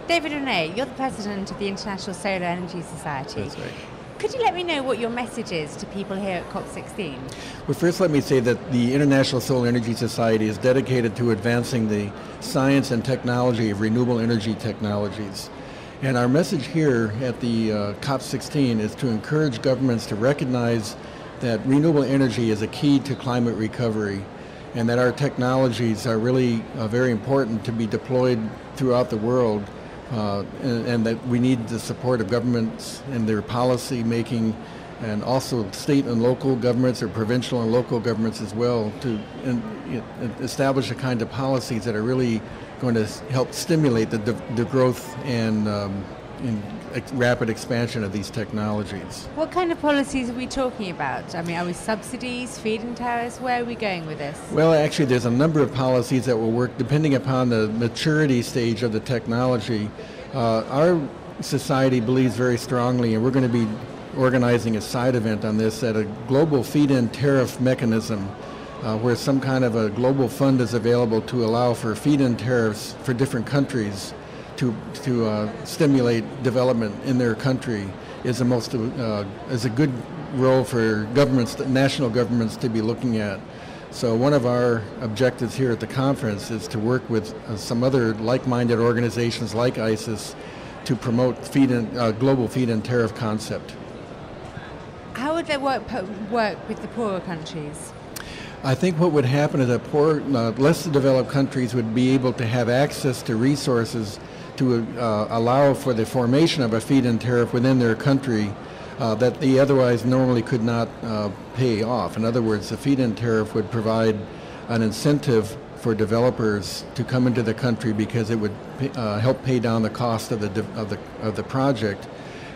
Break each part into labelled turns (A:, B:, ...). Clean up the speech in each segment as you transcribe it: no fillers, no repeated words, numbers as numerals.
A: David Renné, you're the president of the International Solar Energy Society.
B: That's right.
A: Could you let me know what your message is to people here at COP16?
B: Well, first let me say that the International Solar Energy Society is dedicated to advancing the science and technology of renewable energy technologies. And our message here at the COP16 is to encourage governments to recognize that renewable energy is a key to climate recovery, and that our technologies are really very important to be deployed throughout the world, and that we need the support of governments in their policy making, and also state and local governments, or provincial and local governments as well, to establish a kind of policies that are really going to help stimulate the growth and rapid expansion of these technologies.
A: What kind of policies are we talking about? I mean, are we subsidies, feed-in tariffs? Where are we going with this?
B: Well, actually, there's a number of policies that will work depending upon the maturity stage of the technology. Our society believes very strongly, and we're going to be organizing a side event on this, at a global feed-in tariff mechanism where some kind of a global fund is available to allow for feed-in tariffs for different countries to stimulate development in their country is a good role for governments, national governments, to be looking at. So one of our objectives here at the conference is to work with some other like-minded organizations like ISES to promote global feed-in tariff concept.
A: How would that work with the poorer countries?
B: I think what would happen is that poor, less developed countries would be able to have access to resources to allow for the formation of a feed-in tariff within their country that they otherwise normally could not pay off. In other words, the feed-in tariff would provide an incentive for developers to come into the country because it would help pay down the cost of the project.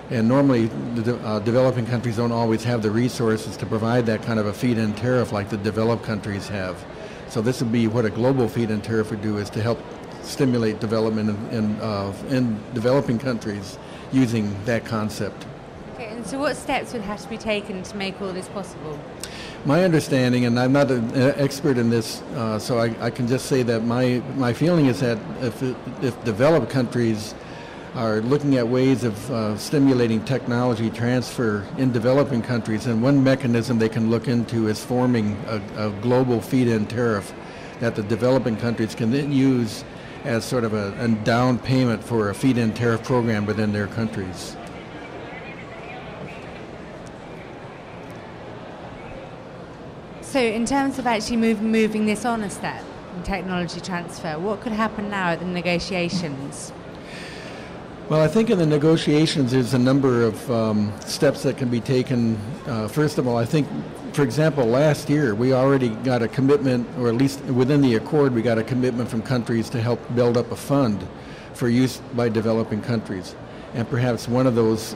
B: And normally, the developing countries don't always have the resources to provide that kind of a feed-in tariff like the developed countries have. So this would be what a global feed-in tariff would do, is to help stimulate development in developing countries using that concept.
A: Okay, and so what steps would have to be taken to make all this possible?
B: My understanding, and I'm not an expert in this, so I can just say that my feeling is that if developed countries are looking at ways of stimulating technology transfer in developing countries, and one mechanism they can look into is forming a global feed-in tariff that the developing countries can then use as sort of a down payment for a feed-in tariff program within their countries.
A: So in terms of actually moving this on a step in technology transfer, what could happen now at the negotiations?
B: Well, I think in the negotiations there's a number of steps that can be taken. First of all, I think, for example, last year we already got a commitment, or at least within the accord we got a commitment from countries to help build up a fund for use by developing countries. And perhaps one of those,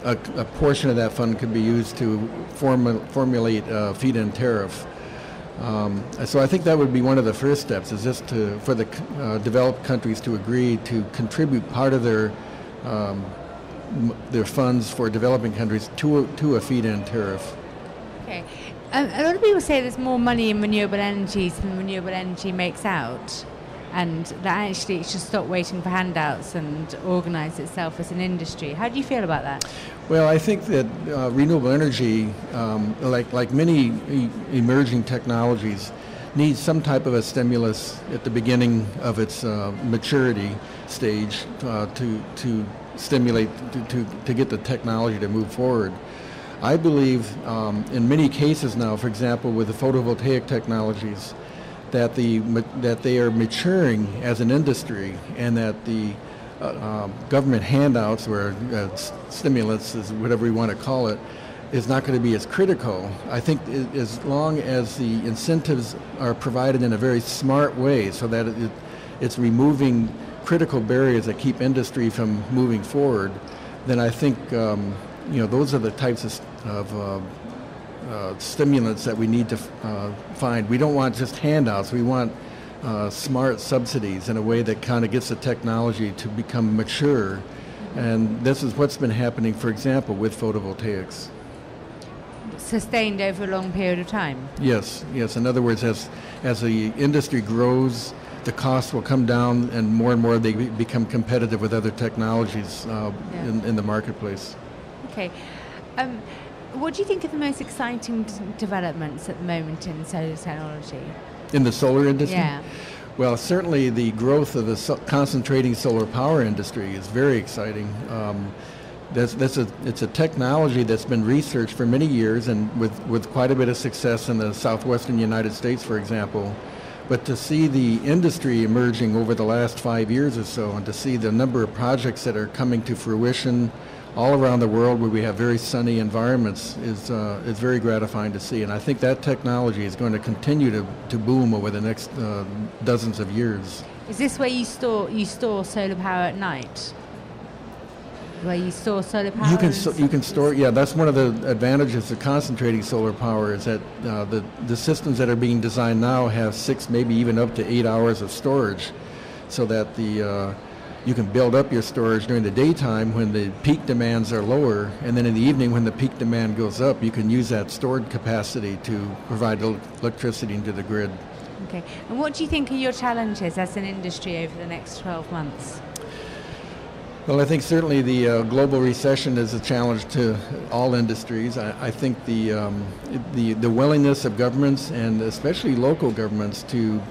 B: a portion of that fund could be used to formulate a feed-in tariff. So I think that would be one of the first steps, is just for the developed countries to agree to contribute part of their funds for developing countries to a feed-in tariff.
A: Okay. A lot of people say there's more money in renewable energies than renewable energy makes out, and that actually it should stop waiting for handouts and organise itself as an industry. How do you feel about that?
B: Well, I think that renewable energy, like many emerging technologies, needs some type of a stimulus at the beginning of its maturity stage to stimulate, to get the technology to move forward. I believe in many cases now, for example, with the photovoltaic technologies, that they are maturing as an industry, and that the government handouts, or stimulus, is whatever you want to call it, is not going to be as critical. I think as long as the incentives are provided in a very smart way, so that it's removing critical barriers that keep industry from moving forward, then I think those are the types of stimulants that we need to find. We don't want just handouts. We want smart subsidies in a way that kind of gets the technology to become mature. And this is what's been happening, for example, with photovoltaics.
A: Sustained over a long period of time?
B: Yes. In other words, as the industry grows, the cost will come down, and more they become competitive with other technologies in the marketplace.
A: Okay. What do you think are the most exciting developments at the moment in solar technology?
B: In the solar industry?
A: Yeah.
B: Well, certainly the growth of the concentrating solar power industry is very exciting. It's a technology that's been researched for many years and with quite a bit of success in the southwestern United States, for example. But to see the industry emerging over the last 5 years or so, and to see the number of projects that are coming to fruition all around the world where we have very sunny environments is very gratifying to see. And I think that technology is going to continue to boom over the next dozens of years.
A: Is this where you store solar power at night? Where you store solar power?
B: You can store. Yeah, that's one of the advantages of concentrating solar power is that the systems that are being designed now have 6, maybe even up to 8 hours of storage, so that you can build up your storage during the daytime when the peak demands are lower, and then in the evening when the peak demand goes up, you can use that stored capacity to provide electricity into the grid.
A: Okay. And what do you think are your challenges as an industry over the next 12 months?
B: Well, I think certainly the global recession is a challenge to all industries. I think the willingness of governments and especially local governments to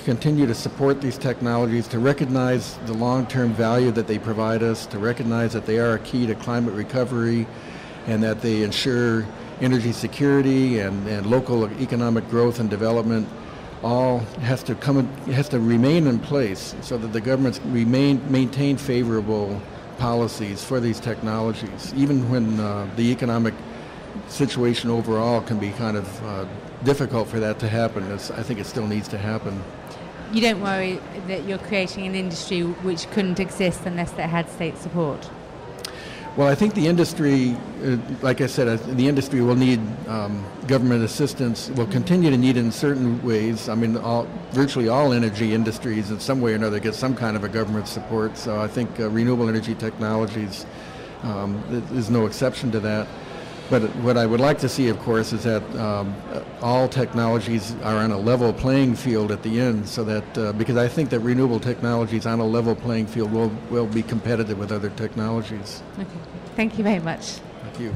B: continue to support these technologies, to recognize the long-term value that they provide us, to recognize that they are a key to climate recovery, and that they ensure energy security and local economic growth and development. All has to remain in place so that the governments maintain favorable policies for these technologies, even when the economic situation overall can be kind of difficult for that to happen. I think it still needs to happen.
A: You don't worry that you're creating an industry which couldn't exist unless it had state support?
B: Well, I think the industry, like I said, the industry will need government assistance, will continue to need it in certain ways. I mean, virtually all energy industries in some way or another get some kind of a government support, so I think renewable energy technologies is no exception to that. But what I would like to see, of course, is that all technologies are on a level playing field at the end, so that because I think that renewable technologies on a level playing field will be competitive with other technologies.
A: Okay. Thank you very much.
B: Thank you.